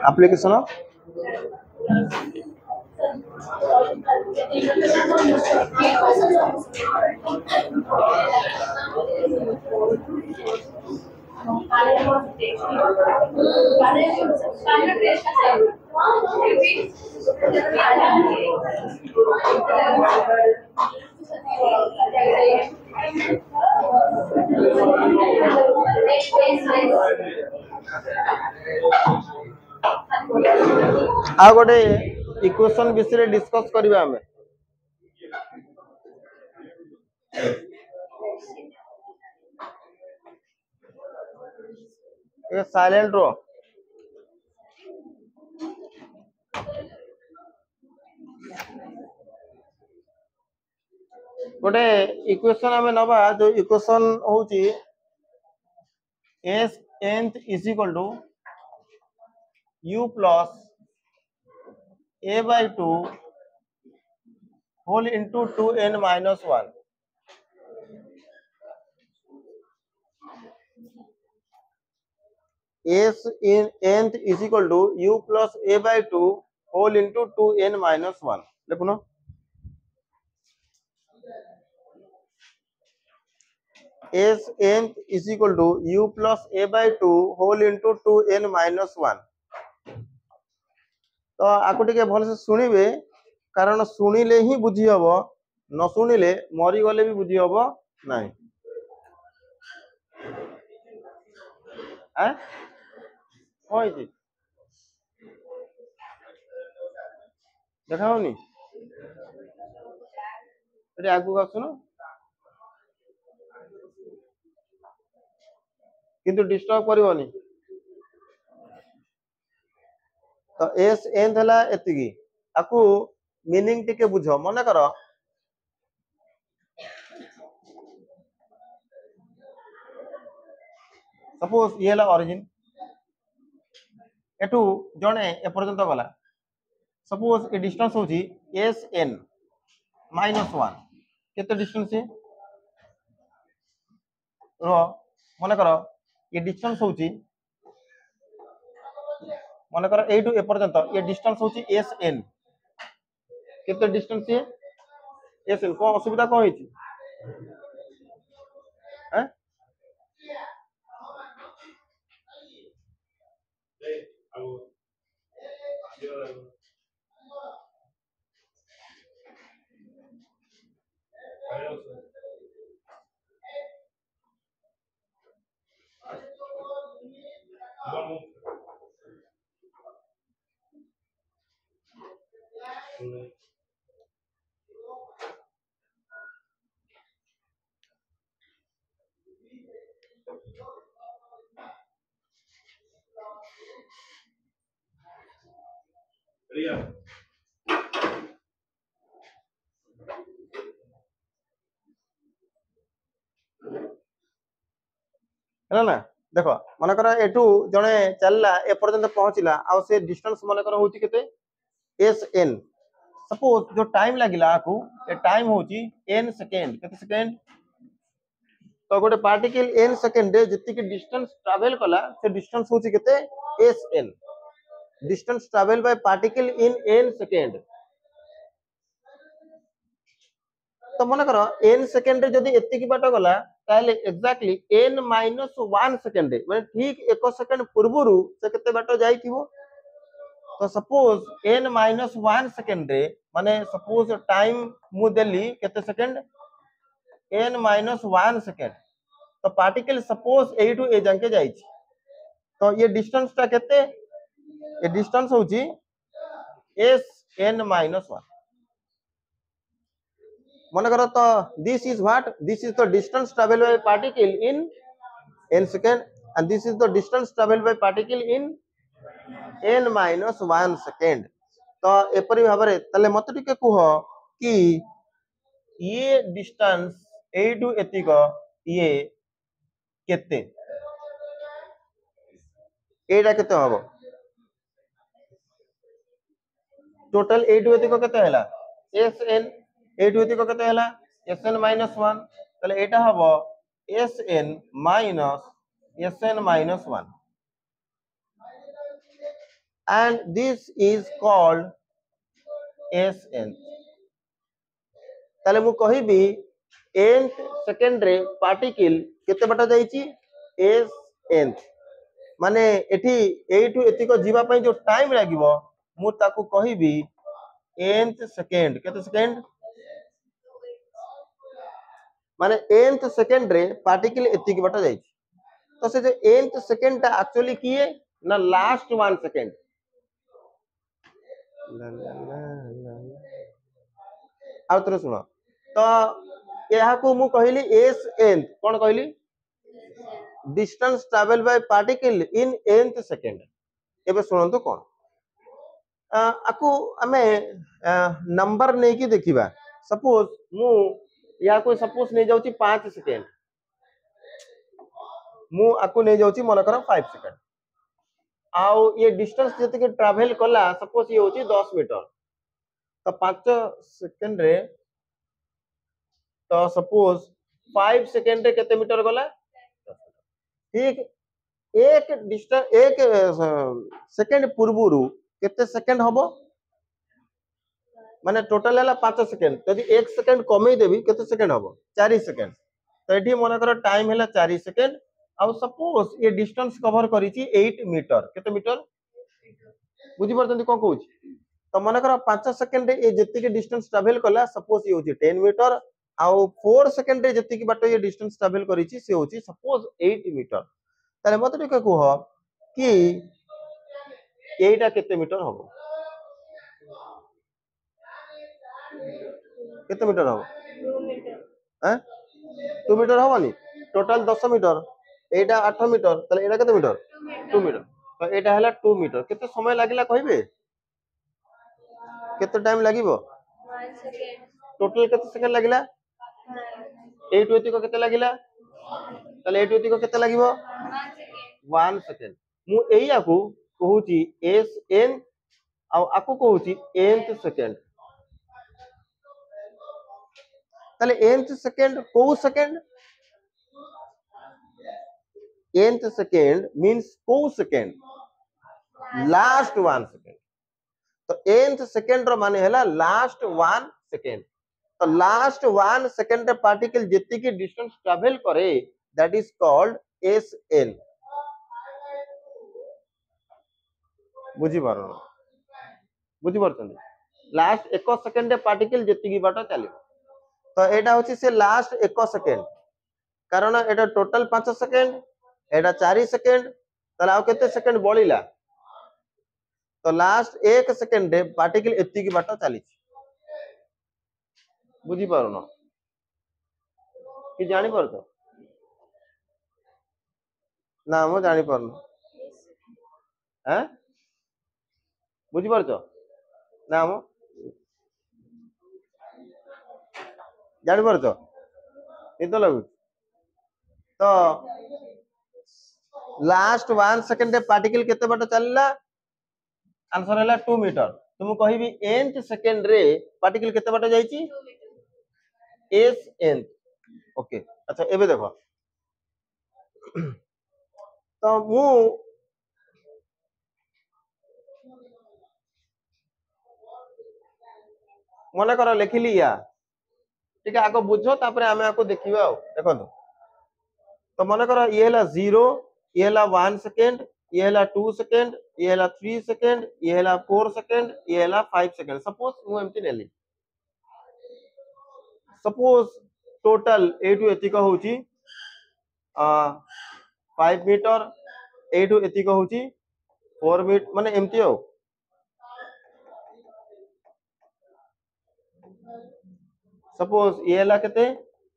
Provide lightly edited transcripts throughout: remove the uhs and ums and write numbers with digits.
application of आ गोटे equation विषय discuss करबा हमें ये साइलेंट रो गोटे इक्वेशन हमें नबा जो इक्वेशन होची s nth is equal to u plus a by 2 whole into 2n minus 1 s in nth is equal to u plus a by 2 whole into 2n minus 1 देखो ना s nth is equal to u plus a by 2 whole into 2n minus 1 तो आपको टिके भल से सुनिबे कारण सुनिले ही बुझी हबो न सुनिले मरी गले भी बुझी हबो नाही हैं होई छी देखाओनी एटी आगु आसुनो किंतु डिस्टर्ब करबोनी तो एस एन थला एतिगी आकु मीनिंग टिके बुझो मने करो सपोज ये ला ओरिजिन एटू जणे ए पर्यंत गला सपोज ए डिस्टेंस होची एस एन माइनस 1 केते डिस्टेंस है रो मने करो ये डिस्टेंस होची मने करो ए टू ए पर्यंत ये डिस्टेंस होची एस एन केते डिस्टेंस है एस एन को असुविधा को होची हैं है ना देखो मन कर एटू जने चलला ए पर्यंत पहुंचला आ से डिस्टेंस मन कर होची केते एस एन सपोज जो टाइम लागिला आकू ए टाइम होची n सेकंड केते सेकंड तो गोटे पार्टिकल n सेकंड रे जति के डिस्टेंस ट्रैवल कला से डिस्टेंस होची केते S N distance travel by particle in n second तो मन कर n सेकंड रे जदी एति की बाट गला ताले एक्जेक्टली n माइनस 1 सेकंड माने ठीक 1 सेकंड पूर्वरु से केते बाट जाईथिबो तो सपोज n माइनस 1 सेकंड रे माने सपोज टाइम मु देली केते सेकंड n माइनस 1 सेकंड तो पार्टिकल सपोज ए टू ए जाके जाईछि तो ये डिस्टेंस ता केते ये डिस्टेंस होची s n माइनस 1 मन करो तो this is what this is the distance travel by particle in n second and this is the distance travel by particle in n minus 1 second तो एपरि भाबरे तले मत टिके कुह कि ये डिस्टेंस ए टू एतिक ये केते एटा केते हबो टोटल ए टू एतिक केते हला एस एन ए टू एतिक केते हला एस एन माइनस 1 तले एटा हबो S N minus S N minus 1 and this is called SN. ताले मु कहिबी nth सेकंड रे पार्टिकल केते बाटा जाईची SN माने एठी एठू एतिको जीवा पई जो टाइम लागिवो मु ताकू कहिबी nth सेकंड केते सेकंड माने nth सेकंड रे पार्टिकल एतिकी बाटा जाईची तो से जो nth सेकंड ता एक्चुअली किए ना लास्ट 1 सेकंड आउ तरे सुनो तो यहा को मु कहली एस एन कोन कहली distance travel by particle in nth second एबे सुनंतु कोन आकु हमें नंबर नै की देखिबा सपोज मु या को सपोज नै जाउची 5 सेकंड मु आकु नै जाउची मन कर 5 सेकंड आउ ये डिस्टेंस जति के ट्रैवल कला सपोज ये होची 10 मीटर तो 5 सेकंड रे तो सपोज 5 सेकंड रे केते मीटर गला ठीक एक डिस्टेंस एक सेकंड पूर्वरु केते सेकंड हबो माने टोटल हैला 5 सेकंड यदि 1 सेकंड कमे देबी केते सेकंड हबो 4 सेकंड तो एठी मन कर टाइम हैला 4 सेकंड आउ सपोज ये डिस्टेंस कवर करिची 8 मीटर केते मीटर बुझी परतंती कोन कहूची तो मन कर 5 सेकंड रे ये जति के डिस्टेंस ट्रैवल कला सपोज ये होची 10 मीटर आउ 4 सेकंड रे जति की बाटो ये डिस्टेंस ट्रैवल करिची से होची सपोज 8 मीटर ताले मते टिके कह कि एटा केते मीटर हबो केते मीटर हबो 2 मीटर हैं 2 मीटर हबनी टोटल 10 मीटर एटा 8 मीटर ताले एटा केते मीटर 2 मीटर तो एटा हला 2 मीटर केते समय लागिला कहबे केते टाइम लागिवो 1 सेकंड टोटल केते सेकंड लागिला 8 वेती को केते लागिला ताले 8 वेती को केते लागिवो 1 सेकंड मु एई आकू कहूची एस एन आ आकू कहूची nth सेकंड ताले nth सेकंड को सेकंड nth सेकंड मींस को सेकंड लास्ट 1 सेकंड तो nth सेकंड रो माने हैला लास्ट 1 सेकंड तो लास्ट 1 सेकंड रे पार्टिकल जति की डिस्टेंस ट्रैवल करे दैट इज कॉल्ड SN बुझी पारछन लास्ट 1 सेकंड रे पार्टिकल जति की बाटा चलियो तो एटा होची से लास्ट 1 सेकंड कारण एटा टोटल 5 सेकंड एटा 4 सेकंड तला आ केते सेकंड बळिला तो लास्ट 1 सेकंड रे पार्टिकल एति की बाटा चली बुझी पारनो कि जानि परतो ना मो जानि परनो हैं बुझी परतो ना मो जानि परतो नितो लागु तो लास्ट 1 सेकंड रे पार्टिकल केते बाटा चलला आंसर हैला 2 मीटर तुम कहिबी nth सेकंड रे पार्टिकल केते बाटा जाईची एस एन ओके अच्छा एबे देखो तो मु मने कर लिखिली या ठीक है आको बुझो तापरे हमें आको देखिबा देखो तो मने कर ये हैला 0 ये हैला 1 सेकंड ये हैला 2 सेकंड ये हैला 3 सेकंड ये हैला 4 सेकंड ये हैला 5 सेकंड सपोज मु एमती नेली सपोज टोटल एटू एतिक होची 5 मीटर एटू एतिक होची 4 मीटर माने एमती हो सपोज ये हैला केते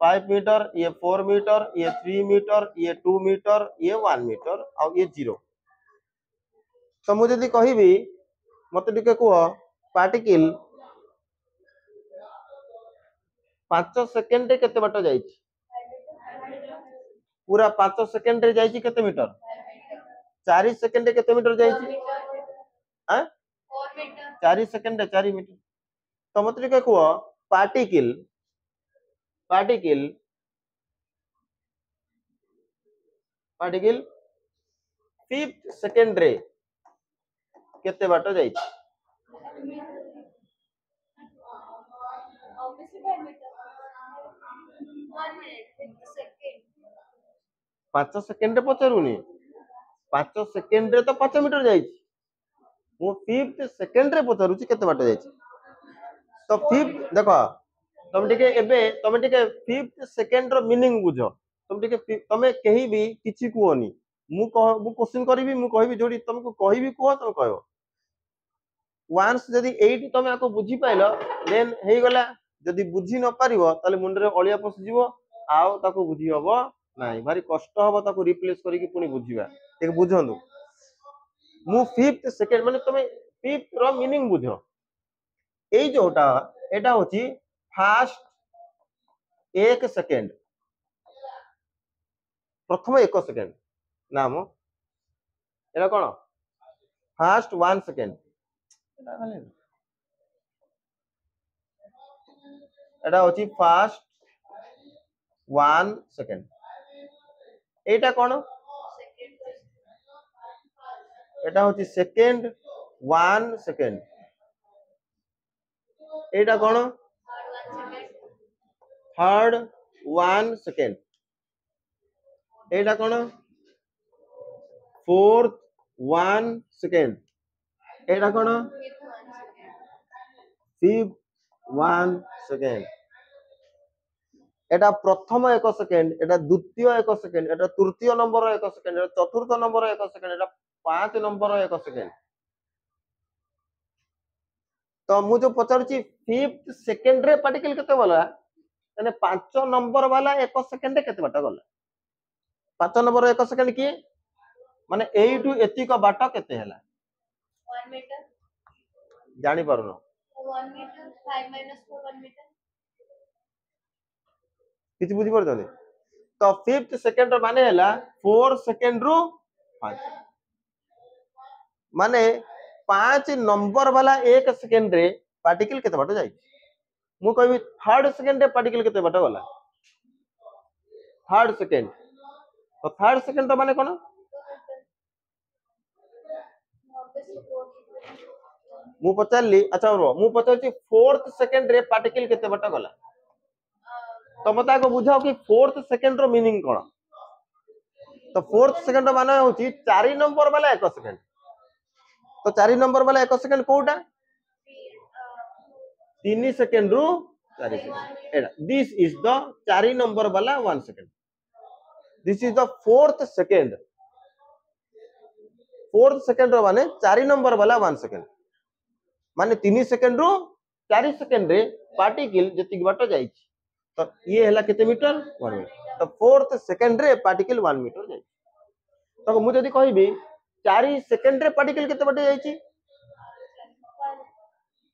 5 मीटर ये 4 मीटर ये 3 मीटर ये 2 मीटर ये 1 मीटर आ ये 0 तो मु जदी कहिबी मते टिके को पार्टिकल 5 सेकंड रे केते बाटो जाईची पूरा 5 सेकंड रे जाईची केते मीटर 4 सेकंड रे केते मीटर जाईची हैं 4 मीटर 4 सेकंड रे 4 मीटर तो मते टिके को पार्टिकल पार्टिकल 5th सेकंड रे केते बाट जाई 5 सेकंड रे पचारुनी 5 सेकंड रे तो 5 मीटर जाई मु 5 सेकंड रे पचारुची केते बाट जाई तो 5 देखो तुम टिके 5 सेकंड रो मीनिंग बुझो तुम कहीं भी किछि कुओनी मु क्वेश्चन करिवि मु कहबी जोडी तुमको कहबी कुओ तुम कहबो वंस जदी 8 तुम आको बुझी पाइलो देन हेई गला जदी बुझी न पारिबो ताले मुंडरे अलिया पसि जीवो आउ ताको बुझी हबो नाही भारी कष्ट हबो ताको रिप्लेस करिकि पुनी बुझीबा ठीक बुझंदु मु 5th सेकंड माने तुम 5th रो मीनिंग बुझो एई जोटा एटा होची फास्ट 1 सेकंड प्रथम 1 सेकंड नाम एटा कोन फास्ट 1 सेकंड एटा होची फास्ट 1 सेकंड एटा कोन एटा होची सेकंड 1 सेकंड एटा कोन थर्ड 1 सेकंड एटा कोन फोर्थ 1 सेकंड एटा कोन फिफ्थ 1 सेकंड एटा प्रथम 1 सेकंड एटा द्वितीय 1 सेकंड एटा तृतीय नंबर 1 सेकंड एटा चतुर्थ नंबर 1 सेकंड एटा 5 नंबर 1 सेकंड तो मु जो पचारुची 5th सेकंड रे पार्टिकल केते बोला माने 5 नंबर वाला 1 सेकंड केते बाट गला 5 नंबर 1 सेकंड की माने एई टू एति को बाट केते हला 1 मीटर जानि पारुनो 1 मीटर 5 4 1 मीटर किछि बुझी परछन तो 5th सेकंड माने हला 4 सेकंड रु 5 माने 5 नंबर वाला 1 सेकंड रे पार्टिकल केते बाट जाई मु कहबी थर्ड सेकंड रे पार्टिकल केते बाट गला थर्ड सेकंड तो थर्ड सेकंड माने कोन मु पचारली अच्छा रो मु पचारची फोर्थ सेकंड रे पार्टिकल केते बाट गला तो मता को बुझाओ कि फोर्थ सेकंड रो मीनिंग कोन तो फोर्थ सेकंड माने होची 4 नंबर वाला 1 सेकंड तो 4 नंबर वाला 1 सेकंड कोउटा 3 सेकंड रु 4 सेकंड एडा दिस इज द 4 नंबर वाला 1 second this is the fourth second माने 4 नंबर वाला 1 सेकंड माने 3 सेकंड रु 4 सेकंड रे पार्टिकल जति बाट जाई तो ये हला केते मीटर 1 मीटर तो फोर्थ सेकंड रे पार्टिकल 1 मीटर जाई तो मु जदी कहबी 4 सेकंड रे पार्टिकल केते बाट जाई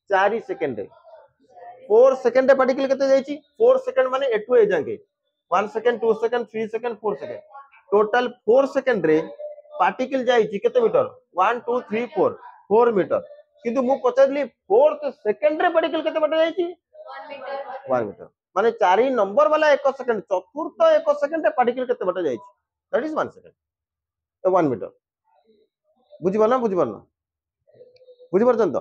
4 सेकंड रे 4 सेकंड रे पार्टिकल केते जाई 4 सेकंड माने एटू ए जाके 1 second 2 second 3 second 4 second total 4 second रे पार्टिकल जाई केते मीटर 1 2 3 4 4 मीटर किंतु मु पचारली फोर्थ सेकंड रे पार्टिकल केते बाट जाई 1 मीटर माने 4 नंबर वाला 1 सेकंड चतुर्थ 1 सेकंड रे पार्टिकल केते बाट जाई दैट इज 1 सेकंड 1 मीटर बुझी बना बुझी परछन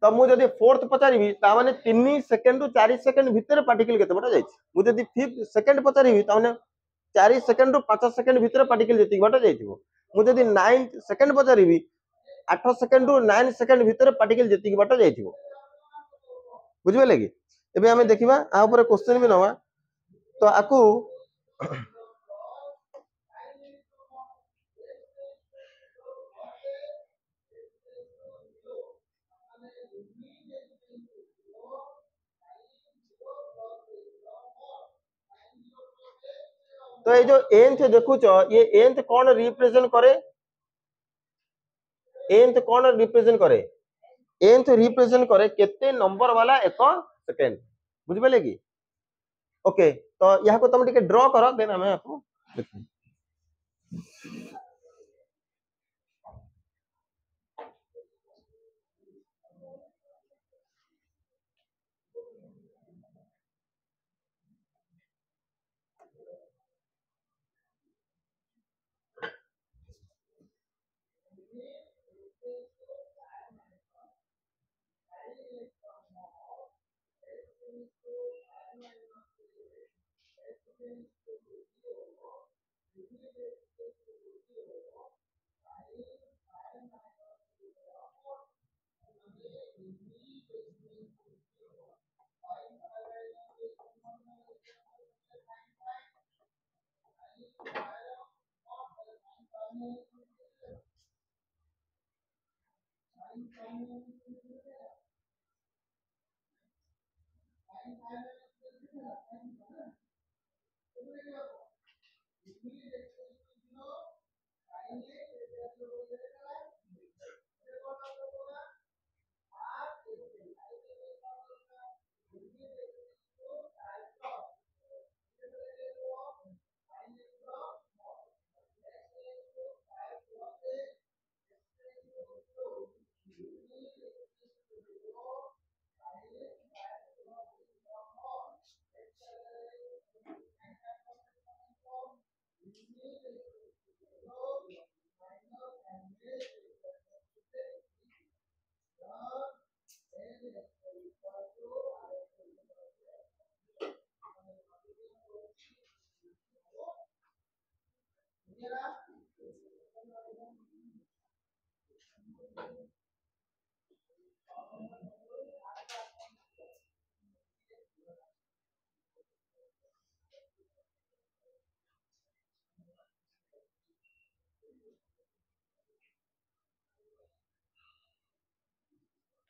तो मु जदी फोर्थ पचारिबी ता माने 3 सेकंड रु 4 सेकंड भीतर पार्टिकल केते बाट जाई मु जदी 5th सेकंड पचारिबी ता माने 4 सेकंड रु 5 सेकंड भीतर पार्टिकल जति बाट जाईथिबो मु जदी 9th सेकंड पचारिबी 8 सेकंड रु 9 सेकंड भीतर पार्टिकल जति बाट जाईथिबो बुझबे लागि एबे हमें देखिबा आ ऊपर क्वेश्चन भी नवा तो आकू तो ये जो nth देखुच ये nth कौन रिप्रेजेंट करे nth कौन रिप्रेजेंट करे nth रिप्रेजेंट करे केते नंबर वाला 1 सेकंड बुझबे लागि ओके तो यहाँ को तुम टिके ड्रॉ करो देन हमें आपको देखिए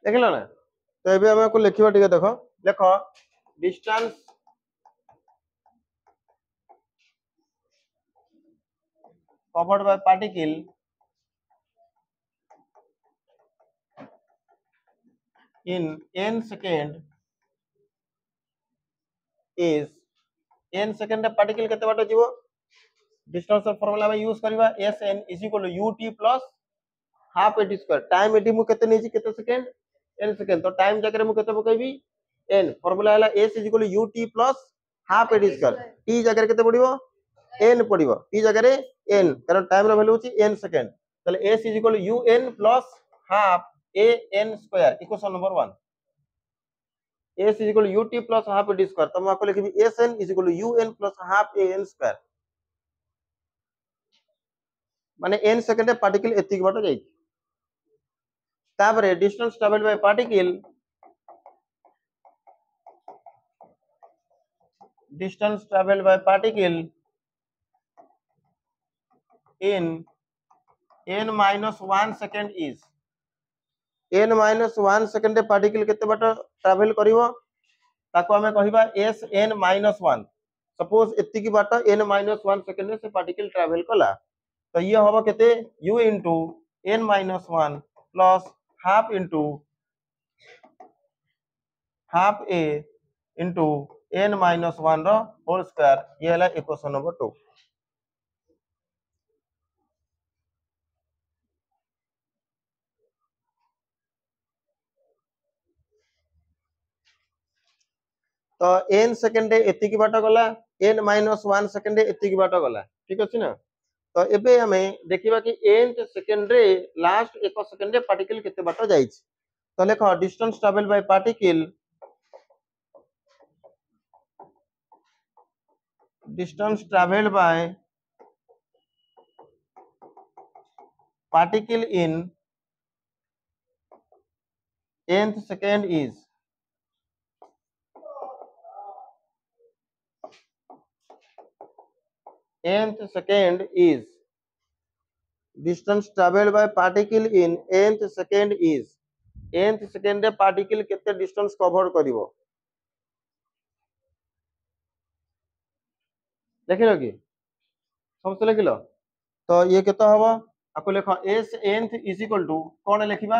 देखिल ना तो ये आम को लिखा टे देख देख distance covered by particle in n second is n second particle केते बाट जीवो डिस्टेंस फार्मूला में यूज करबा sn ut plus half A T square time eighty मु केते नेजी केते सेकंड n सेकंड तो टाइम जगह मु केते पकैबी n फार्मूला हला s ut plus half A T square t जगह केते पडिबो n पडिबो t जगह n कारण टाइम रो वैल्यू होची n सेकंड तले s un plus half a n square equation number 1 s ut plus half a square तो मैं आपको लिखी sn un plus half a n square माने n सेकंड पार्टिकल एतिक बाटो जाई तापरे distance travel by particle in n minus 1 second is n minus 1 second particle केते बाटो ट्रैवल करिवो ताको हमें कहिबा s n minus 1 सपोज एतिकी बाटो n minus 1 सेकंड से पार्टिकल ट्रैवल कला तो ये होबो केते u into n minus 1 plus half into half a into n minus 1 row whole square ये हला इक्वेशन नंबर 2 तो n सेकंड एतिकी बाटो गला n minus 1 सेकंड एतिकी बाटो गला ठीक अछि ना तो एबे हमें देखिबा कि nth सेकंड रे लास्ट 1 सेकंड रे पार्टिकल केते बाटो जाई छी तो लेखो distance travel by particle in nth second is distance traveled by particle in nth second is nth second रे पार्टिकल केते डिस्टेंस कवर करिवो देखिलो कि सबसे लिखिलो तो ये केते हबो आपको लिखो s nth is equal to कोन लिखिबा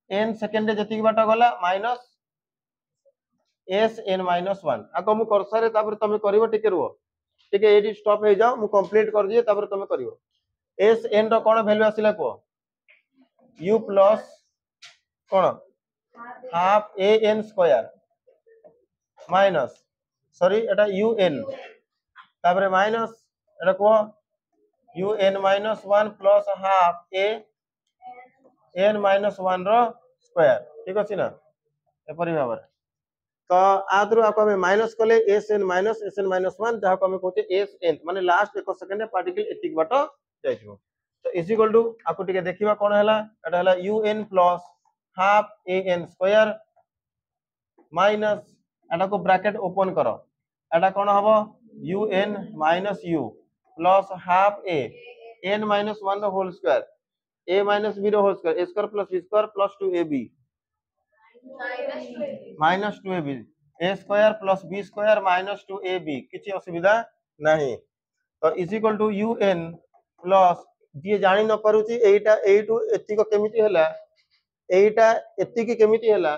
n सेकंड रे जति बाटा गला माइनस s n minus 1 आको मु कर्सर तापर तमे करिवो टिके रुओ टिके एडी स्टॉप हे जाओ मु कंप्लीट कर दिए तापर तमे करिवो s n रो कोन वैल्यू आसिला को u plus कोन half a n square minus sorry एटा u n तापर माइनस एटा को u n minus 1 plus half a n minus 1 रो स्क्वायर ठीक अछि ना एपरि भाबरे तो आदरु आपको हमें माइनस कले Sn माइनस Sn माइनस 1 जहाँ को हमें कहते Sn माने लास्ट 1 सेकंड पार्टिकल एतिक बाटो जाइथिबो तो इज इक्वल टू आपको टिके देखिबा कोन हला एटा हला un plus half an square minus एटा को ब्रैकेट ओपन करो एटा कोन हबो un minus u plus half a n minus 1 the whole square a minus b the whole square a square plus b square plus 2ab minus 2ab a square plus b square minus 2ab किछि असुविधा नहीं तो is equal to un plus जे जानि न पारुची एटा एटू एतिक केमिति हला एटा एतिक केमिति हला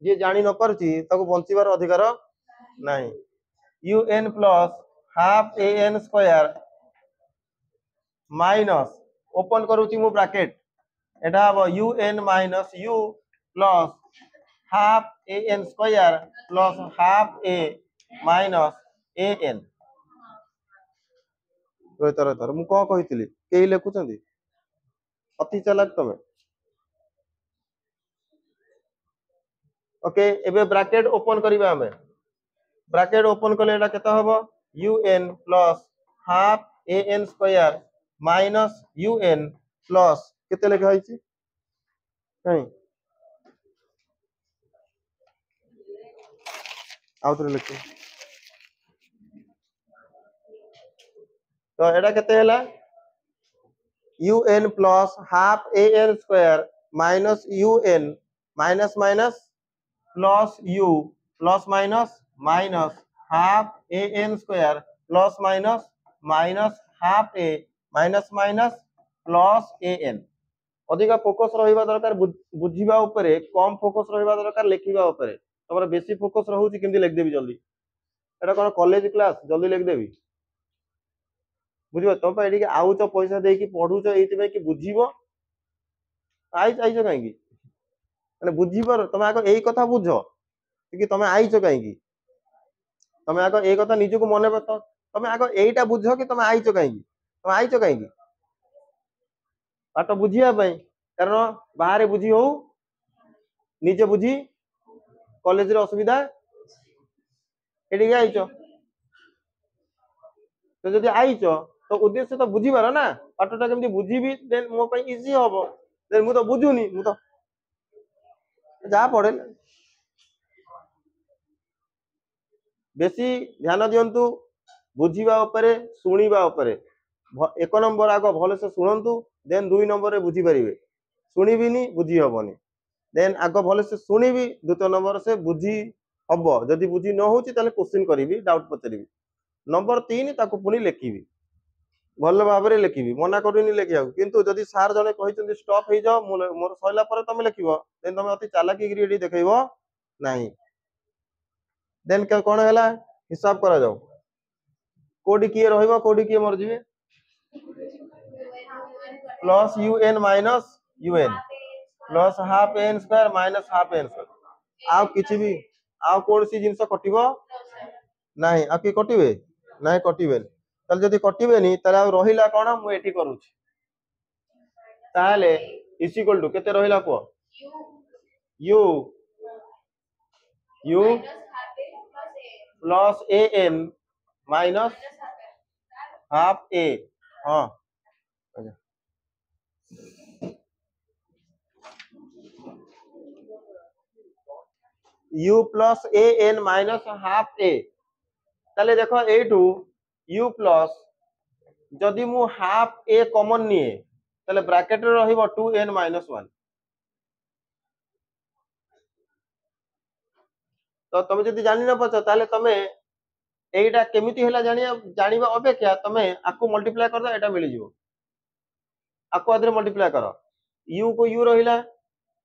जे जानि न पारुची ताको बंचिबार अधिकार नहीं un plus half an square minus open करूची मु ब्रैकेट एटा हबो un minus u plus half an square plus half a minus an Rohit मु को कहितली केही लेखुचंदी अति चालाक तमे ओके एबे ब्रैकेट ओपन करिबा हमें ब्रैकेट ओपन करले एटा केता हबो un plus half an square minus un plus केते लेखा होईची नहीं आउतरे लेख तो एटा केते हला un plus half an square minus un minus minus plus u plus minus minus half an square plus minus minus half a minus minus plus an अधिका focus रहिबा दरकार बुझिबा ऊपर कम फोकस रहिबा दरकार लिखिबा ऊपर तमरा बेसी फोकस रहउची केमति लिख देबी जल्दी एटा कोन कॉलेज क्लास जल्दी लिख देबी बुझिबो तो एठी आउच पैसा देकी पढुच एति में कि बुझिबो आइछ काई की माने बुझिबो तमे आको एई कथा बुझो कि तमे आइछ काई की तमे आको एई कथा निजको मने पतो तमे आको एईटा बुझो कि तमे आइछ काई की तमे आइछ काई की पाठ बुझिया पई कारण बाहर बुझी हो निजे बुझी कॉलेज रे असुविधा एठी आइछ तो जदि आइछ तो उद्देश्य तो बुझीबार ना पाठटा केमति बुझीबी देन मो पई इजी होबो देन मु तो बुझुनी मु तो जा पड़े बेसी ध्यान दियंतु बुझीबा उपरे सुनिबा उपरे एक नंबर आगो भले से सुनंतु देन 2 नंबर रे बुझी परिबे सुनिबिनी बुझी हबनी देन आगो भले से सुनिबी द्वितीय नंबर से बुझी हबो जदि बुझी न होची ताले क्वेश्चन करिवि डाउट पचरिबि नंबर 3 ताको पुनी लिखिबि भल भाबरे लिखिबि मना करूनी लिखिया किंतु जदि सार जने कहिचंदी स्टॉप हे जाओ मोर सइला पर तमे लिखिबो देन तमे अति चालाकी गिरी एडी देखैबो नाही देन के कोन हैला हिसाब करा जाओ कोडी किए रहइबो कोडी किए मर जिवे plus un minus un plus half an square minus half an square आ किछि भी आ कोन सी जिंस कटिबो नाही आ की कटिबे नाही कटिबे तल जदि कटिबे नी तला रहिला कोन मु एठी करूची ताले इज इक्वल टू केते रहिला को u u plus an minus half a हां u plus an minus half a ताले देखो एटू u प्लस जदि मु हाफ a कॉमन निए ताले ब्रैकेट रे रहिबो 2n माइनस 1 तो तमे जदि जानि न पछ ताले तमे एटा केमिति हैला जानिबा अपेक्षा तमे आकु मल्टीप्लाई कर दो एटा मिली जिवो आकु आदरे मल्टीप्लाई करो u को u रहिला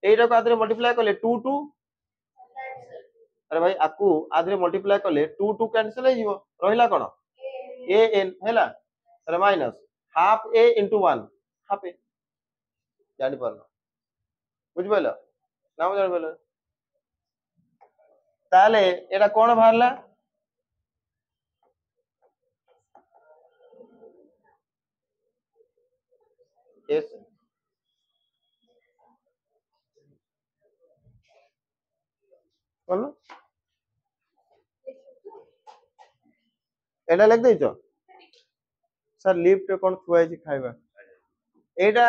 एटा को आदरे मल्टीप्लाई करले 2 2 अरे भाई आकु आदरे मल्टीप्लाई करले 2 2 कैंसिल हो जिवो रहिला कोन an हैला अरे minus half a into 1 half a जानि परलो बुझ पाइलो ना जानि पाइलो ताले एटा कोन भारला एस कोन एटा लिख देइछो सर लिफ्ट रे कोन थुआई छी खाइबा एटा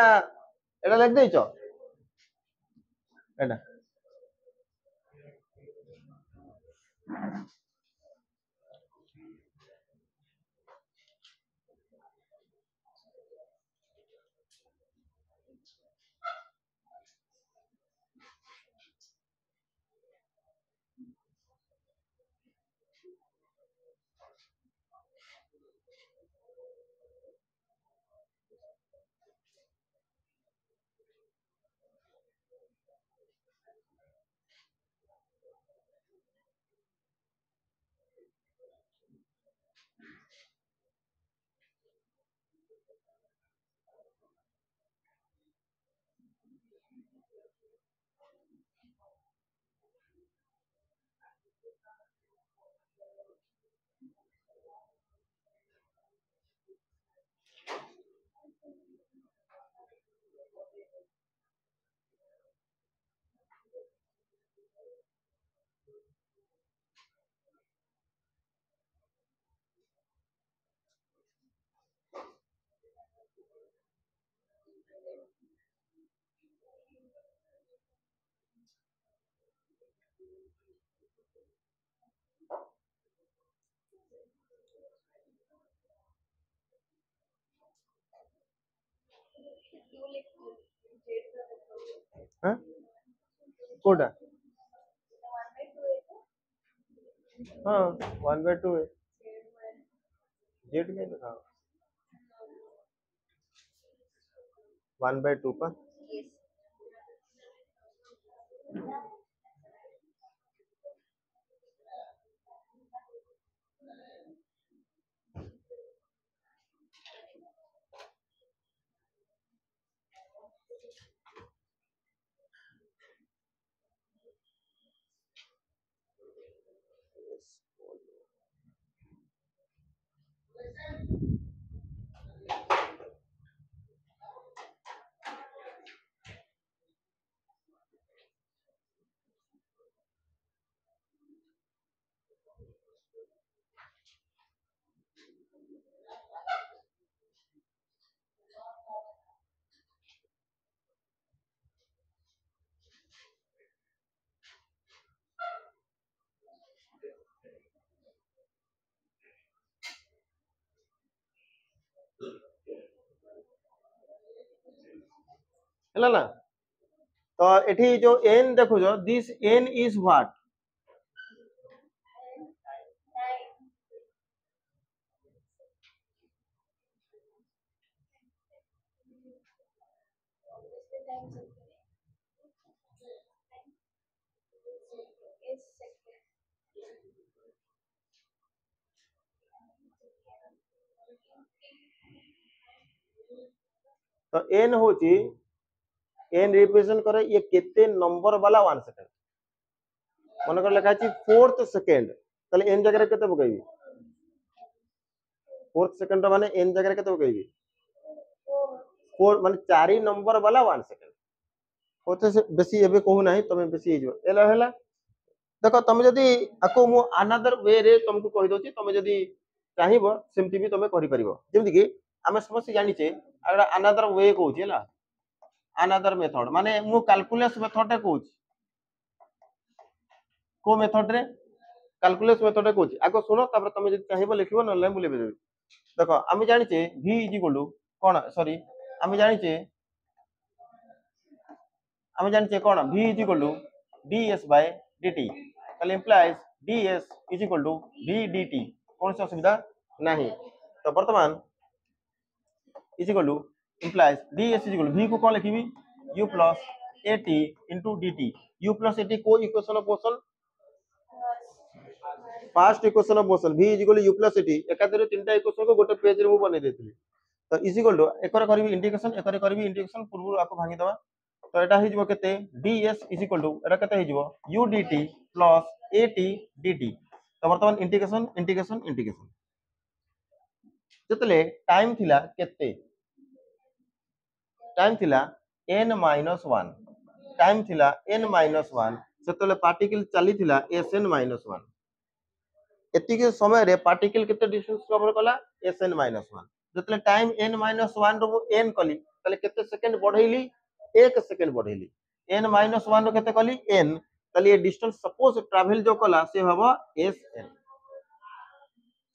एटा लिख देइछो एटा हां कोडा हां 1/2 है जेड में लिखा 1/2 पर ହେଲା ना तो एठी जो n देखो जो दिस n इज व्हाट तो n होची n रिप्रेजेंट करे ये केते नंबर वाला 1 सेकंड मन कर लिखा छी 4th सेकंड तले n जगह रे केते पकईबी 4th सेकंड माने n जगह रे केते पकईबी 4 माने 4 नंबर वाला 1 सेकंड होते से बेसी एबे कहू नाही तमे बेसी हे जो एला हैला देखो तमे जदी आको मु अनदर वे रे तुमको कहि दोची तमे जदी चाहिबो सेमति भी तमे करि परिबो जेमति कि हमें समस्त जानि छे अगला अनदर वे कहूची हैला अनदर मेथड माने मु कैलकुलस मेथड टे कहूची को मेथड रे कैलकुलस मेथड कहूची आको सुनो तब तमे जदी चाहिबो लिखिबो न मु लेबे देखो आमे जानि छे v = कोन सॉरी आमे जानि छे कोन v = ds/dt ताले इंप्लाइज ds = v dt कौन सी असुविधा नहीं तो वर्तमान इंप्लाइज ds v को कौन लिखिबी u + at * dt u + at को equation of motion fast equation of motion v = u + at एकादरे तीनटा इक्वेशन को गोटे पेज रे मु बने देथिली तो एकर करबी इंटीग्रेशन एकर करबी इंटीग्रेशन पूर्व आको भांगी दवा तो एटा हिजबो केते ds एटा केते हिजबो u dt + at dt तो वर्तमान इंटीग्रेशन जतले टाइम थिला केते टाइम थिला n - 1 टाइम थिला n - 1 जतले पार्टिकल चली थिला sn - 1 एतिक समय रे पार्टिकल केते डिस्टेंस कवर कला Sn -1 जतले टाइम n-1 रो n कली तले केते सेकंड बढ़ैली 1 सेकंड बढ़ैली n-1 रो केते कली n तले ये डिस्टेंस सपोज ट्रैवल जो कला से हबो Sn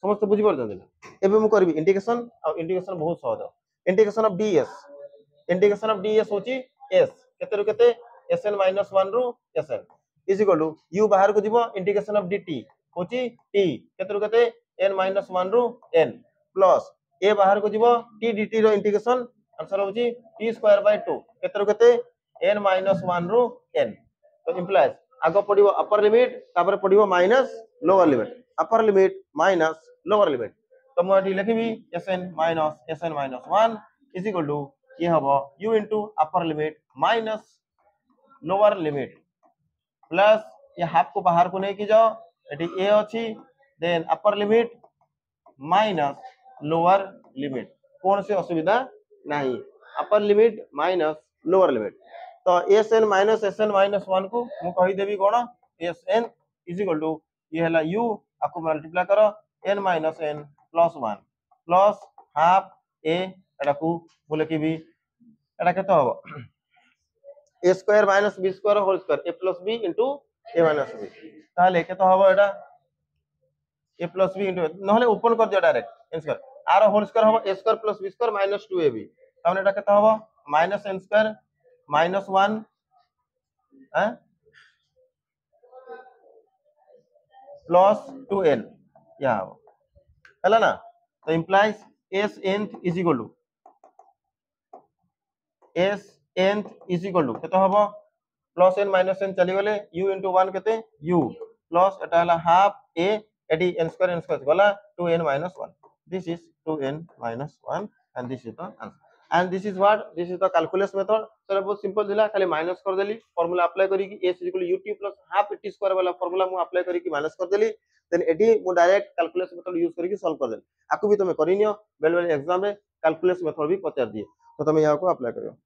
समस्त बुझी परछन एबे मु करबी इंटीग्रेशन आ इंटीग्रेशन बहुत सहज इंटीग्रेशन ऑफ ds होची s केते रो केते Sn -1 रो Sn is equal to u बाहर को जीवो इंटीग्रेशन ऑफ dt होची t केते रो केते n-1 row n plus a बाहर को जीवो t dt रो इंटीग्रेशन आंसर होची t²/2 केते रो केते n-1 रो n तो इंप्लाइज आगो पडिवो अपर लिमिट तापर पडिवो minus lower limit upper limit minus lower limit तो मु एठी लिखिबी Sn-1 इज इक्वल टू ये हबो u into upper limit minus lower limit plus ये हाफ को बाहर को नहीं की जाओ एटी a अछि then upper limit minus lower limit कौन से असुविधा नहीं upper limit minus lower limit तो Sn -1 को मु कहि देबी कोन Sn इज इक्वल टू ये हला u आको मल्टीप्लाई करो n -n plus 1 plus half a एटा को बोले कि भी एटा केतो हबो a square minus b square whole square a plus b into a minus b ताले केतो हबो एटा a प्लस b इनटू नहले ओपन कर दियो डायरेक्ट n स्क्वायर आर होल स्क्वायर हबो a square plus b square minus 2ab ताने एटा केतो हबो माइनस n स्क्वायर माइनस 1 हैं प्लस 2n या हला ना तो implies s nth is equal to s nth is equal to केतो हबो प्लस n माइनस n चली गले u इनटू 1 केते u प्लस एटा हला हाफ a एडी n स्क्वायर गला 2n minus 1 this is 2n minus 1 and this is the answer and this is what this is the calculus method sir बहुत simple दिला खाली माइनस कर देली formula apply करी कि s ut plus half t square वाला formula मु apply करी कि माइनस कर देली देन एडी मु डायरेक्ट कैलकुलस मेथड यूज करी कि सॉल्व कर देली आकु भी तुमे करिनियो बेल बेल एग्जाम रे कैलकुलस मेथड भी पचार दिए तो तुम यहाँ को अप्लाई करियो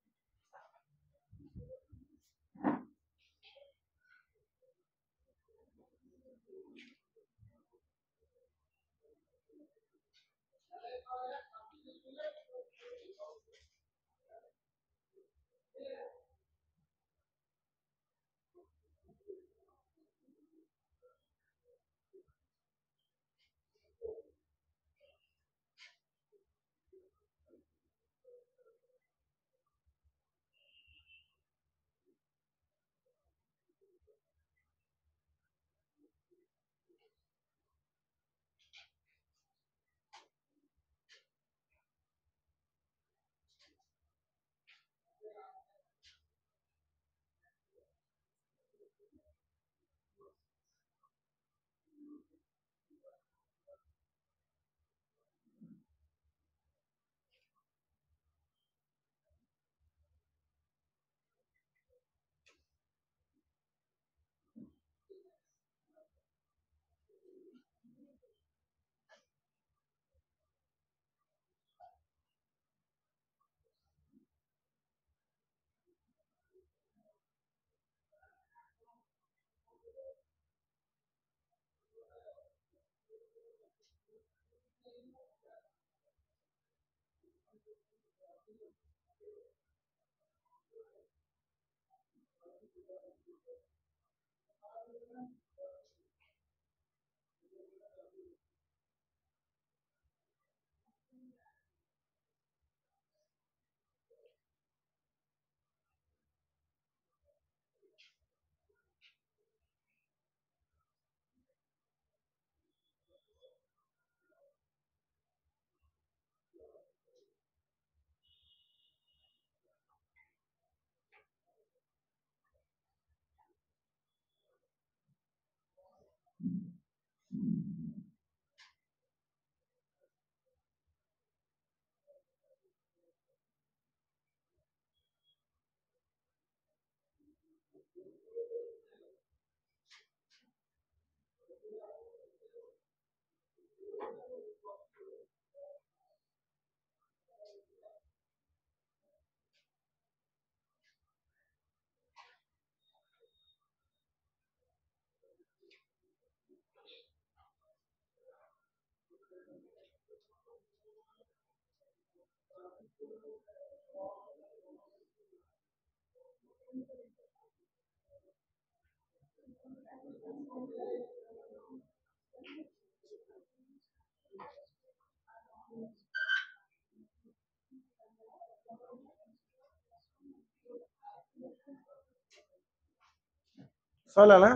सरला ना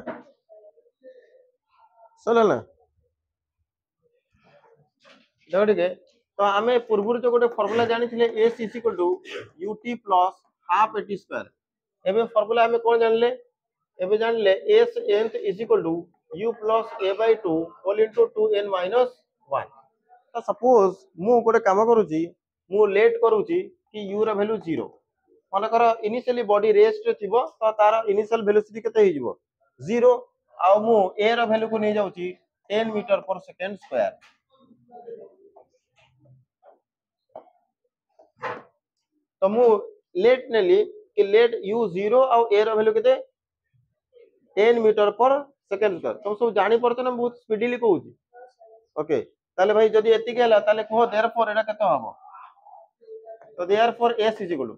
सरला ना देखो ठीक है। तो आम पूर्व जो गोटे फर्मुला जानी S is equal to U T plus half A T square एबे फर्मुला आम कौन जानले एबे जानले S N is equal to U plus A by 2 whole into 2n minus 1। तो सपोज मु गोटे काम करूची मु लेट करूची कि यू रा वैल्यू 0 मन कर इनिशियली बॉडी रेस्ट रे थिबो तो तार इनिशियल वेलोसिटी केते ही जिवो 0 आ मु ए रा वैल्यू को नै जाउची 10 मीटर पर सेकंड स्क्वायर। तो मु लेट नेली कि लेट यू 0 आ ए रा वैल्यू केते 10 मीटर पर सेकंड स्क्वायर। तुम सब जानि परछ ना बहुत स्पीडली कहूची ओके। ताले भाई जदी एति के हला ताले कहो देयरफॉर एटा केते हबो तो therefore s is equal to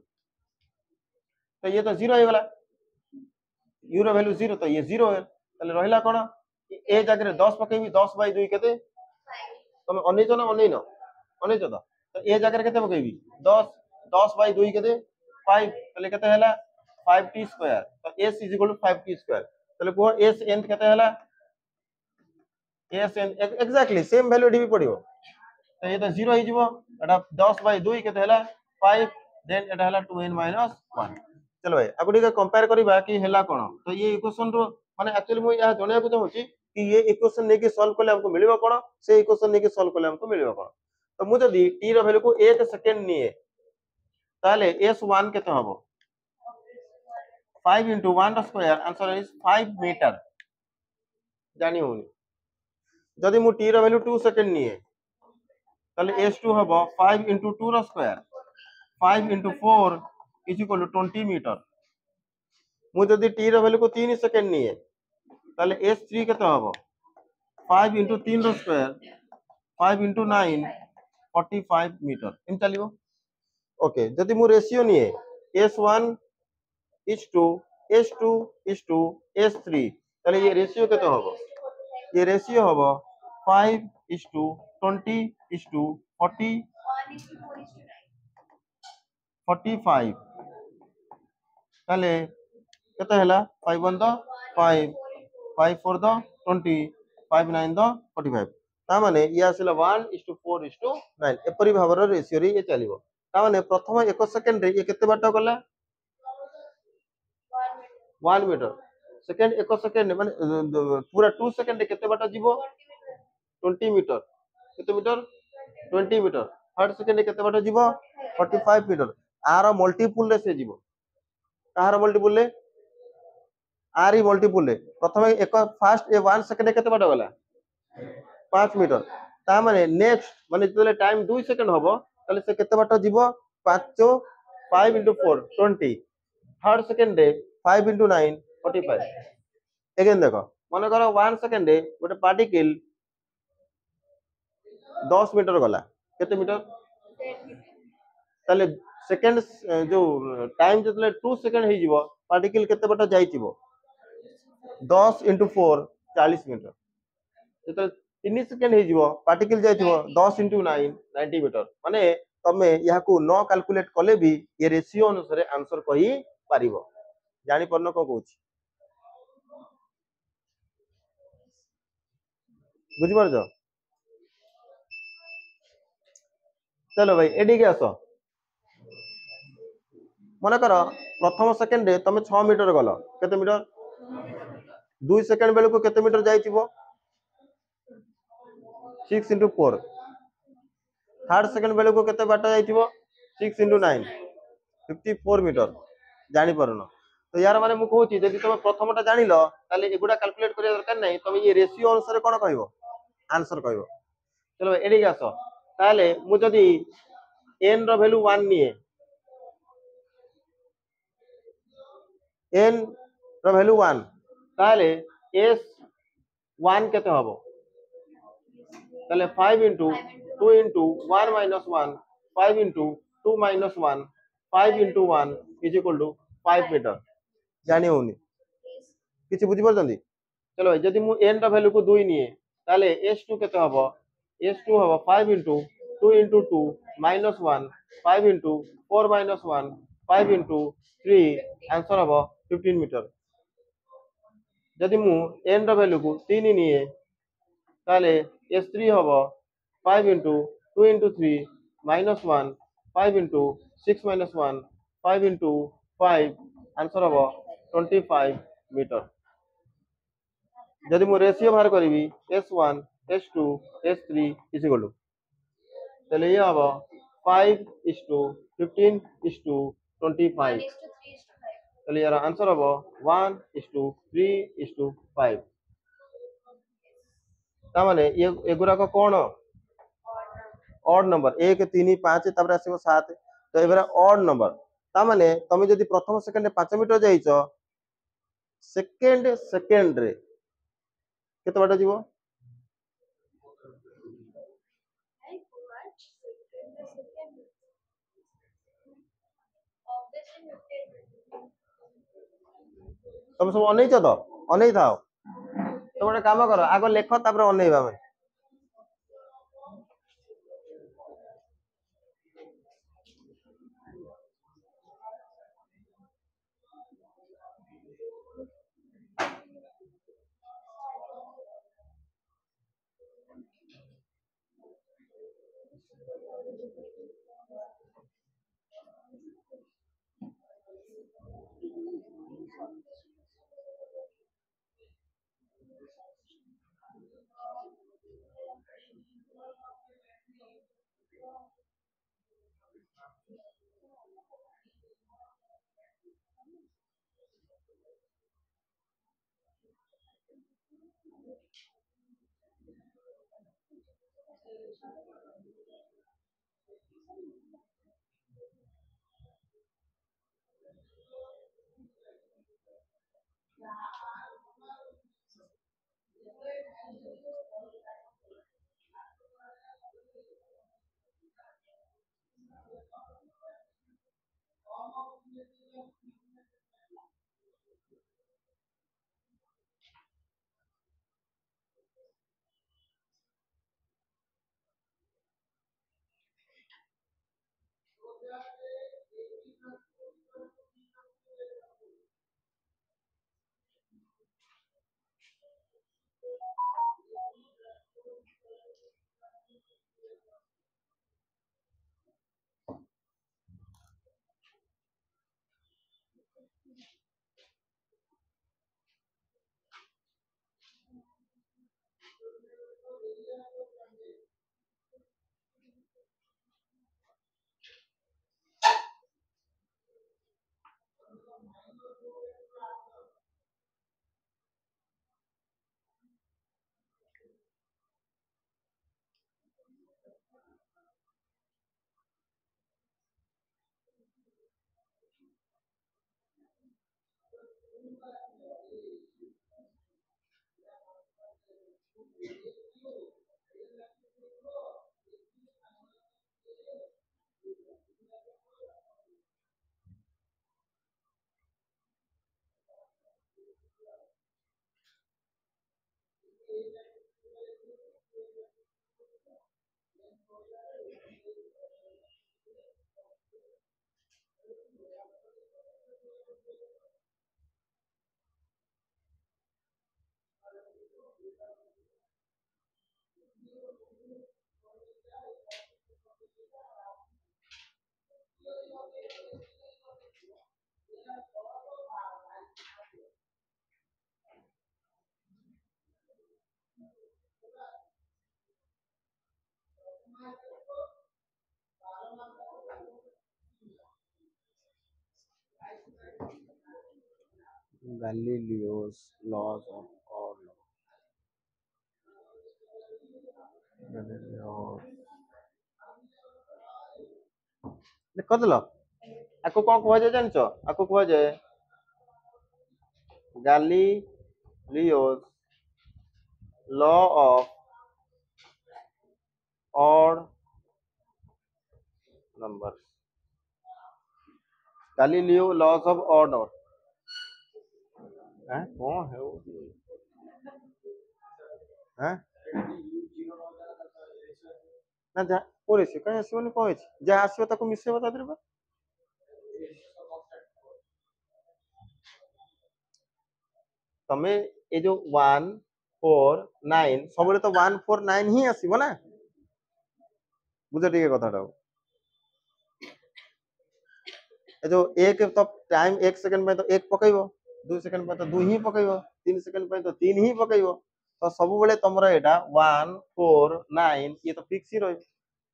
तो ये तो 0 हो गला u रो वैल्यू 0 तो ये 0 है ताले रहिला कोन ए जगह रे 10 पकेबी 10 बाय 2 केते तुम अनेजो ना अनेनो अनेजो तो ए जगह रे केते पकेबी 10 10 बाय 2 केते 5 ताले केते हला 5t स्क्वायर तो s is equal to 5t square ताले को s n केते हला s n exactly same value डी भी पड़ियो तो ये तो 0 ही जीवो एटा 10 बाय 2 केते हला 5 देन एटा हला 2n माइनस 1। चलो भाई आगु टिके कंपेयर करबा कि हेला कोन तो ये इक्वेशन रो माने एक्चुअली मु या जणिया को चाहूची कि ये इक्वेशन नेकी सॉल्व करले हमको मिलिबो कोन से इक्वेशन नेकी सॉल्व करले हमको मिलिबो कोन। तो मु जदी t रो वैल्यू को 1 सेकंड निए ताले s1 केते हबो 5 into 1 रो स्क्वायर आंसर इज 5 मीटर जानि होनी। जदी मु t रो वैल्यू 2 सेकंड निए ताले s2 हबो 5 into 2 रो square 5 into 4 is equal to 20 metre. मु जदी t रो वैल्यू को 3 सेकंड निए ताले s3 केते हबो 5 into 3 रो स्क्वायर 5 into 9 45 मीटर इन चलिबो ओके। जदी मु ratio निए s1 is to s2 is to s3 ताले ये रेशियो केते हबो ये रेशियो हबो 5 is to 20 is to 40 45 ताले केते हला 5 1 द 5 5 4 द 20 5 9 द 45 ता माने ये आसिला 1:4:9 एपरि भाबर रेशियो रे ये चलिबो ता माने प्रथम 1 सेकंड रे ये केते बाट गला 1 मीटर सेकंड 1 सेकंड माने पूरा 2 सेकंड रे केते बाट जीवो 20 मीटर केते मीटर 20 मीटर थर्ड सेकंड रे केते बाट जीवो 45 मीटर आर मल्टीपल रे से जीवो कहार मल्टीपल रे आर ही मल्टीपल रे प्रथम एक फास्ट 1 सेकंड रे केते बाट गला 5 मीटर ता माने नेक्स्ट माने जले टाइम 2 सेकंड हबो तले से केते बाट जीवो 5 5 into 4 20 थर्ड सेकंड रे 5 into 9 45 अगेन देखो मन करो 1 सेकंड रे गोटे पार्टिकल 10 मीटर गला केते मीटर तले सेकंड जो टाइम जतले 2 सेकंड हे जीवो पार्टिकल केते बाट जाइतिबो 10 into 4 40 मीटर जतले 3 सेकंड हे जीवो पार्टिकल जाइतिबो 10 into 9 90 मीटर माने तमे याकू न कैलकुलेट कले भी ये रेशियो अनुसार आंसर कहि पारिबो जानि परनो को कहूची बुझि परजो। चलो भाई एडी के आसो मन कर प्रथम सेकंड रे तमे 6 मीटर गलो केते मीटर 2 सेकंड बेले को केते मीटर जाइतिबो 6 into 4 थर्ड सेकंड बेले को केते बाट जाइतिबो 6 into 9 54 मीटर जानि परनो। तो यार माने मु कहूची जदि तुम प्रथमटा जानिलो ताले एगुडा कैलकुलेट करिया दरकार नै तुम ये रेशियो अनुसार कोन कहइबो आंसर कहइबो। चलो एडी के आसो ताले मु जदि n रो वैल्यू 1 निए n रो वैल्यू 1 ताले s 1 केते हबो ताले 5 into 2 into 1 minus 1 5 into 2 minus 1 5 into 1 is equal to 5 meter জানি হউনি কিছু বুঝি পারছন্তি চলো ভাই যদি মু n র ভ্যালু কু 2 নিয়ে তাহলে s2 কেতে হবো s2 হবো 5 into 2 into 2 minus 1 5 into 4 minus 1 5 into 3 answer হবো 15 মিটার যদি মু n র ভ্যালু কু 3 নিয়ে তাহলে s3 হবো 5 into 2 into 3 minus 1 5 into 6 minus 1 5 into 5 answer হবো 25 মিটার যদি মু ratio Bahar করিবি s1 s2 s3 is equal to তাহলে ইয়ে হবো 5:15:25 তাহলে এর आंसर হবো 1:3:5 তার মানে এগুড়াক কোন অড নম্বর 1 3 5 তারপরে আসিব 7 তো এগুলা অড নম্বর তার মানে তুমি যদি প্রথম সেকেন্ডে 5 মিটার যাইছ সেকেন্ড রে কেতে বাট যাব তুমি সব অনেইছ তো অনেই থাও তুমি একটা কাম কর আগে লেখ তারপরে অনেইবা আমি Galileo's laws of all କରିଦେଲ ଆକୁ କଣ କୁହାଯାଏ ଜାଣିଛ ଆକୁ କୁହାଯାଏ Galileo's law of odd numbers Galileo laws of odd number हैं कौन है वो हैं ना जा कोरे से कहीं आसीबनी कौन है जा आसीबो ताको मिसे बता दे तमे ए जो 1 4 9 सबले तो 1 4 9 ही आसीबो ना बुझे ठीक कथाटा ए जो एक तो टाइम 1 सेकंड में तो 1 पकइबो 2 सेकंड में तो 2 ही पकइबो 3 सेकंड में तो 3 ही पकइबो तो सब बेले तमरा एटा 1 4 9 ये तो फिक्स ही रही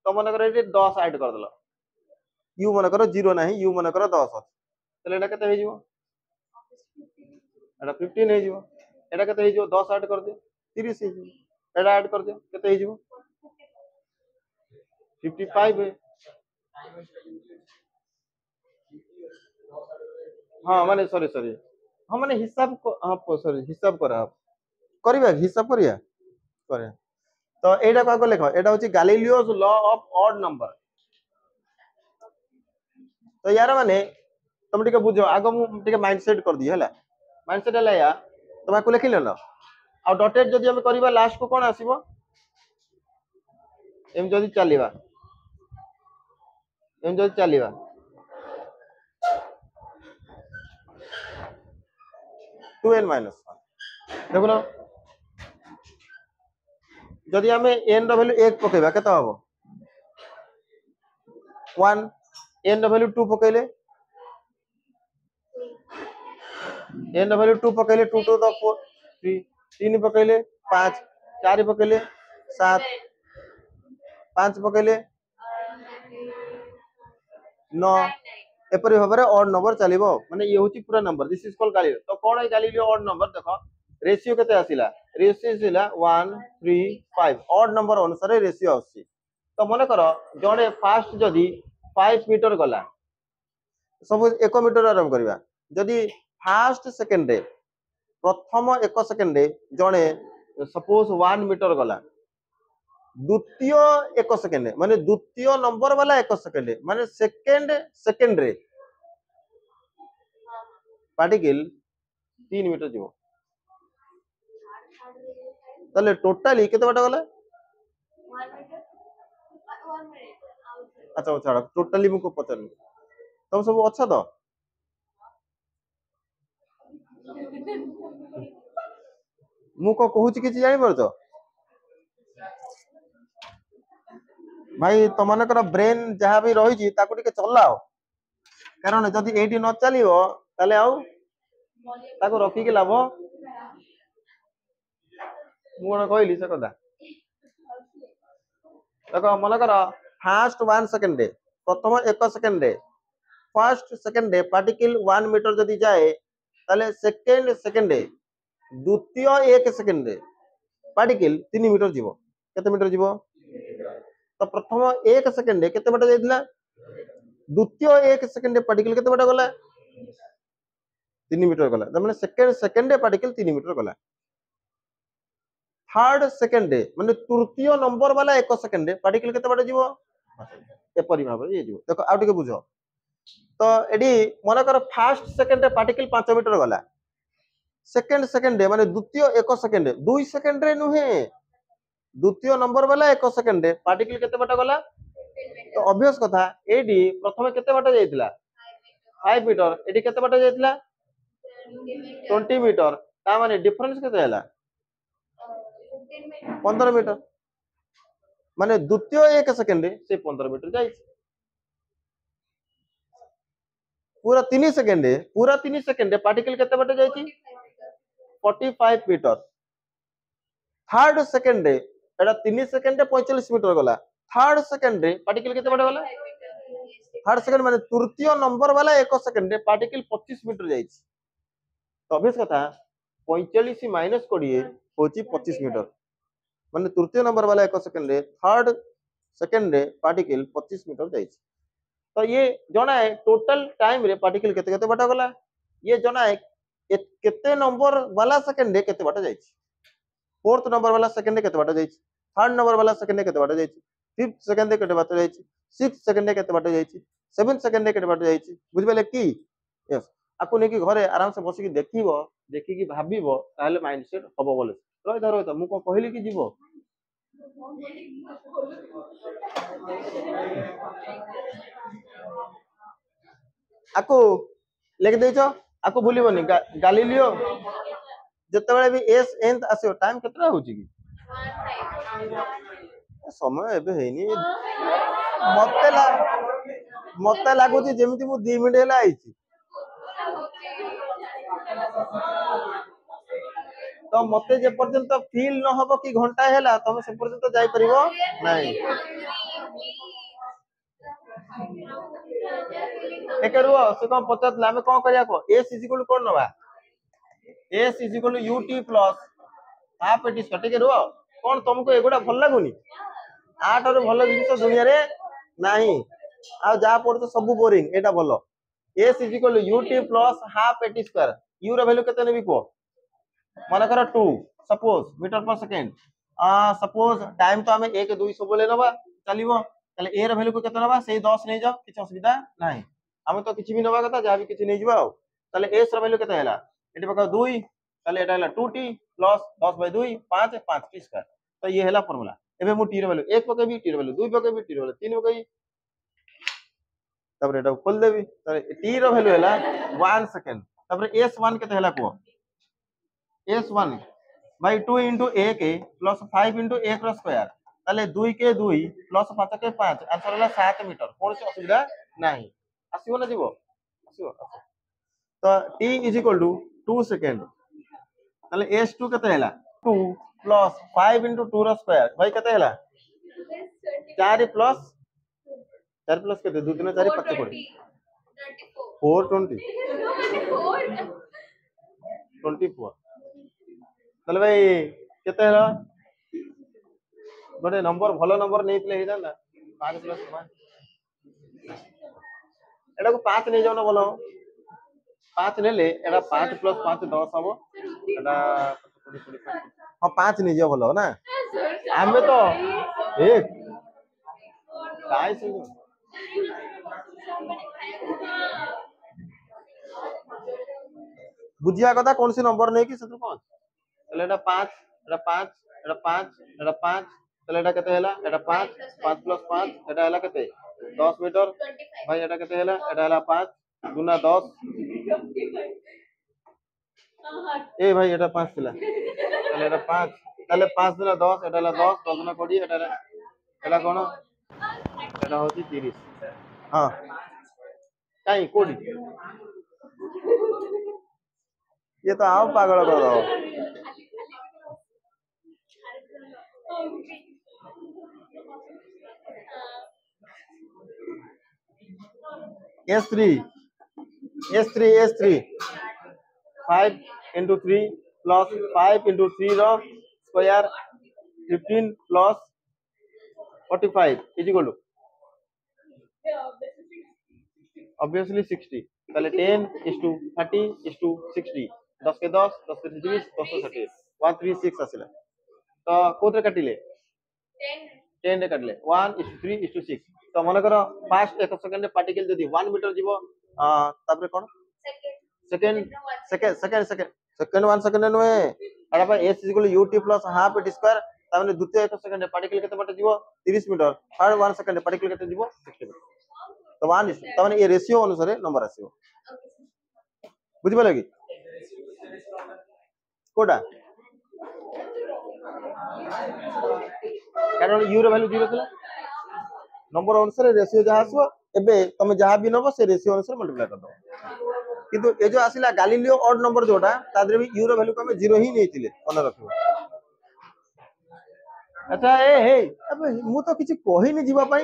तो मन कर 10 ऐड कर दलो यू मन कर 0 नहीं यू मन कर 10 तले एटा केते हे जिवो एटा 15 हे जिवो एटा केते हे जिवो 10 ऐड कर दे 30 हे जिवो एटा ऐड कर दे केते हे जिवो 55 है हाँ माने सॉरी सॉरी हाँ माने हिसाब हाँ सॉरी हिसाब करा करिबा हिसाब करिया करे तो एटा का लेख एटा होची Galileo's law of odd number तो यार माने तुम टिके बुझो आगो मु टिके माइंडसेट कर दी हैला माइंडसेट हला या तुम को लिखि लेलो आ डॉटेड जदी हम करिबा लास्ट को कोन आसीबो एम जदी चलीबा 2n माइनस 1 देखो ना जदि हमें n रो वैल्यू 1 पकेबा केता हबो 1 n रो वैल्यू 2 पकेले n रो वैल्यू 2 पकेले 2 टू द 4 3 3 पकेले 5 4 पकेले 7 5 पकेले 9 एपरि भाबरे ऑड नंबर चलिबो माने ये होची पूरा number this is called Galileo तो कोन है गैलीलियो ऑड नंबर देखो रेशियो केते आसिला रेशियो आसिला 1 3 5 ऑड नंबर अनुसार रेशियो आसी तो मने करो जणे फास्ट जदी 5 मीटर गला सब 1 मीटर आरंभ करबा जदी फास्ट सेकंड रे प्रथम 1 सेकंड रे जणे सपोज 1 मीटर गला द्वितीय 1 सेकंड माने द्वितीय नंबर वाला 1 सेकंड माने सेकंड रे पार्टिकल 3 मीटर जीवो तले टोटली केते बाटा गला 1 मीटर 1 मिनट अच्छा छाड़ टोटली मुको पचन तुम सब अच्छा तो मुको कहूची किछि जानि परतो भाई तो मन कर ब्रेन जहाँ भी रही ताको टिके चलाओ कारण जदि एटी न चलियो ताले आउ ताको रखी के लाभ मु कोन कहली से कथा देखो मन कर फास्ट 1 सेकंड प्रथम 1 second first second particle 1 metre जदि जाए ताले सेकंड द्वितीय 1 सेकंड पार्टिकल 3 मीटर जीवो केते मीटर जीवो तो प्रथम 1 सेकंड केते बाटा जाइतला द्वितीय 1 सेकंड पार्टिकल केते बाटा गला 3 मीटर गला त माने सेकंड पार्टिकल 3 मीटर गला थर्ड सेकंड माने तृतीय नंबर वाला 1 सेकंड पार्टिकल केते बाटा जीवो ए परि भाबरे ये जीवो देखो आ टिके बुझो तो एडी मन कर फर्स्ट सेकंड पार्टिकल 5 मीटर गला सेकंड माने द्वितीय 1 सेकंड 2 सेकंड रे नुहे द्वितीय नंबर वाला 1 सेकंड पार्टिकल केते बाटा गला तो ऑब्वियस कथा एडी प्रथम केते बाटा जाइतला 5 मीटर एडी केते बाटा जाइतला 20 मीटर ता माने डिफरेंस केते हैला 15 मीटर माने द्वितीय 1 सेकंड से 15 मीटर जाई पूरा 3 सेकंड पार्टिकल केते बाटा जाईची 45 मीटर थर्ड सेकंड एटा 3 सेकंड 45 मीटर गला थर्ड सेकंड पार्टिकल केते बाटा गला थर्ड सेकंड माने तृतीय नंबर वाला 1 सेकंड पार्टिकल 25 मीटर जाईची तो ऑब्वियस कथा 45 माइनस 20 होची 25 मीटर माने तृतीय नंबर वाला 1 second third second particle 25 metre जाईची तो ये जना है टोटल टाइम रे पार्टिकल केते केते बाटा गला ये जना है केते नंबर वाला सेकंड केते बाटा जाईची फोर्थ नंबर वाला सेकंड केते बाटा जाईची थर्ड नंबर वाला सेकंड केते बाटा जाईची फिफ्थ सेकंड केते बाटा जाईची सिक्स्थ सेकंड केते बाटा जाईची 7 सेकंड केते बाट जाईची बुझि पाले की यस आकु ने की घरे आराम से बसिकी देखिबो देखिकी भाबिबो ताले माइंडसेट हबो बोले रहि ध मु को कहली की जीवो आकु लेख देइछो आकु भूलिबोनी गालिलियो जतबेले भी एस एंथ आसियो टाइम केतरा होची की समय एबे हेनी मते लागुची जेमिति मु 2 मिनिट हेला आइची तो मते जे पर्यंत फील न हबो कि घंटा हेला तमे से पर्यंत जाई परिबो नाही एकरुओ से कोन पचतला हमें कोन करिया को s कोन नबा s ut plus half eighty ठीक है रुओ कोन तुमको एगुडा भल लागुनी आठर भल जिनिस दुनिया रे नाही आ जा पड़ तो सब बोरिंग एटा भल s ut plus half A T square u रो वैल्यू केते नेबी को माने कर 2 सपोज मीटर पर सेकंड सपोज टाइम तो हमें 1 2 सब ले नबा चलिबो ताले a रो वैल्यू को केते नबा सेही 10 नै जाओ किछ असुविधा नाही हम तो किछ भी नबा कथा जा भी किछ नै जिवो ताले s रो वैल्यू केते हैला एटी पका 2 ताले एटा हैला 2t प्लस 10/2 5 5t स्क्वायर तो ये हैला फार्मूला एबे मु t रो वैल्यू 1 पके भी t रो वैल्यू 2 पके भी t रो वैल्यू 3 पके तबरे एटा खोल देबी ताले t रो वैल्यू हैला 1 सेकंड तबरे s1 केते हैला को s1 by 2 into a के plus 5 into a cross square ताले 2 के 2 प्लस 5 के 5 आंसर होला 7 मीटर कोन से असुविधा नाही आसीबो ना जीवो आसीबो तो t is equal to 2 second ताले s2 केते हैला 2 प्लस 5 into 2 रो स्क्वायर भाई केते हैला 4 प्लस केते 2 3 4 5 कोडी 420 24 चल भाई केते हला गोटे नंबर भलो नंबर नेइतले हे जाना 5 प्लस 5 एडा को 5 नै जाओ ना बोलो 5 नेले एडा 5 प्लस 5 10 हबो एडा हां 5 नै जाओ बोलो ना हमें तो एक काय से बुझिया कथा कौन सी नंबर नै कि सत्र कोन तले एटा 5 एटा 5 एटा 5 एटा 5 तले एटा केते हैला एटा 5 5 प्लस 5 एटा हैला केते 10 मीटर भाई एटा केते हैला एटा हैला 5 गुना 10 ए भाई एटा 5 थिला तले एटा 5 तले 5 गुना 10 एटा हैला 10 10 गुना 20 एटा कोन एटा होती 30 हां काई कोडी ये तो आप पागल कर दो S3 5 into 3 plus 5 into 3 रो square 15 plus 45 is equal to obviously 60 ताले 10 is to 30 is to 60 10 के 10 10 के 20 10 के 60 136 आसिला तो कोतरे काटिले 10 रे काटले 1 is to 3 is to 6 तो मन करो फास्ट 1 सेकंड रे पार्टिकल जदी 1 मीटर जीवो तापरे कोन सेकंड 1 सेकंड नो अडा पर s ut plus half at square तामने द्वितीय 1 सेकंड रे पार्टिकल केते बाटे जीवो 30 मीटर थर्ड 1 सेकंड रे पार्टिकल केते जीवो 60 मीटर तो 1 तामने ये रेशियो अनुसार नंबर आसीबो बुझि पाले कि कोडा कारण u रो वैल्यू 0 थिला नंबर अनुसार रेशियो जहा आसो एबे तमे जहा भी नबो से रेशियो अनुसार मल्टीप्लाई कर दो किंतु ए जो आसिला गैलीलियो ऑड नंबर जोटा तादरे भी u रो वैल्यू को हमें 0 ही नेथिले मन रखिबो अच्छा ए हे अबे मु तो किछि कहि नि जीवा पई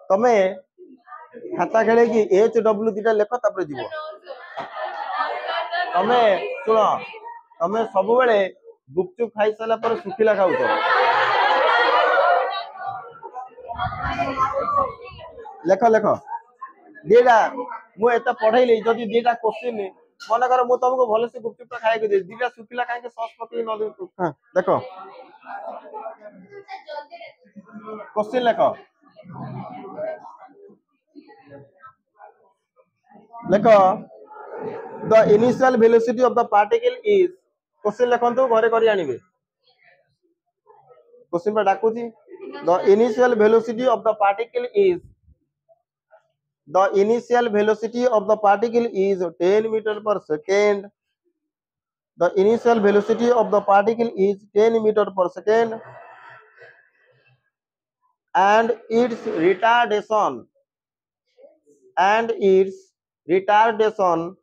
तमे खाता खेले कि HW दिटा लेख तापर जीवो तमे सुनो तमे सब बेले गुपचुप खाई साला पर सुखिला खाउ तो लेख लेख डेटा मु एता पढाई ले जदी डेटा क्वेश्चन মনে কর মু তোমাকে ভালসে গুপচুপটা খাইকে দেই দিটা শুকিলা কাইকে সস পকাই ন দেই হ্যাঁ দেখো কোশ্চেন লেখো লেখো the initial velocity of the particle is question লেখন্তু ঘরে করে আনিবে কোশ্চেন পা ডাকুছি the initial velocity of the particle is the initial velocity of the particle is 10 meter per second. The initial velocity of the particle is 10 meter per second and its retardation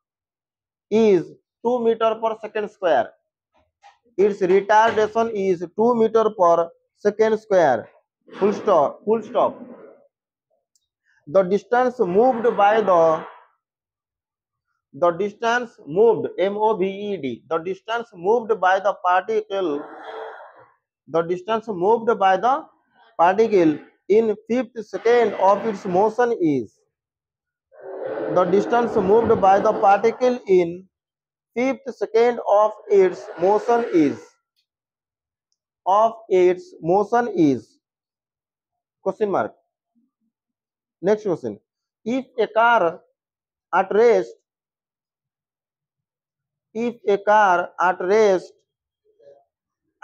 is 2 meter per second square. Its retardation is 2 meter per second square. Full stop. Full stop. The distance moved by the distance moved moved the distance moved by the particle in fifth second of its motion is the distance moved by the particle in fifth second of its motion is question mark. Next question. If a car at rest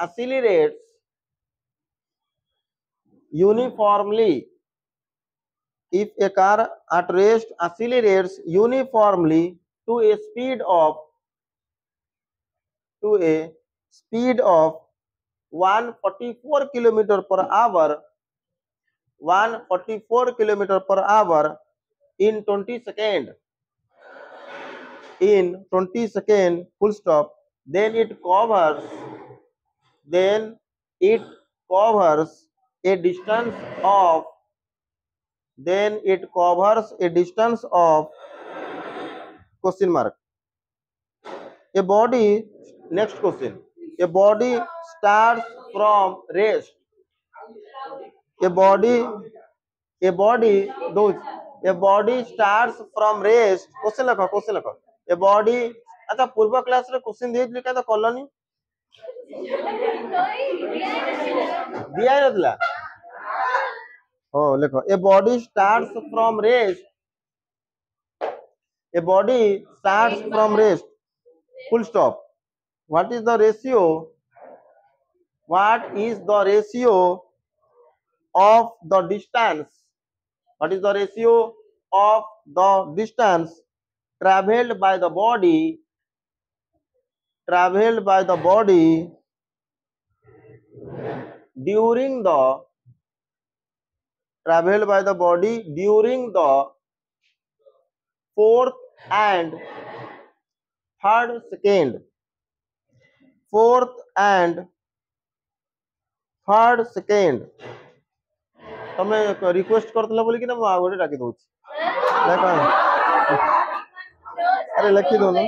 accelerates uniformly if a car at rest accelerates uniformly to a speed of 144 kilometer per hour 144 kilometer per hour in 20 seconds full stop then it covers a distance of question mark a body next question a body starts from rest a body those a body starts from rest question lakho a body अच्छा पूर्व class रे question देइतली का तो कलनी दिया नतला हो देखो a body starts from rest full stop what is the ratio of the distance traveled by the body during the fourth and third second तमे request Kartala बोली कि ना आ गोटे डाकी दउछ देखा अरे लिखि दो ना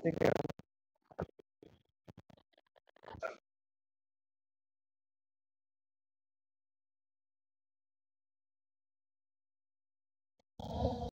ठीक है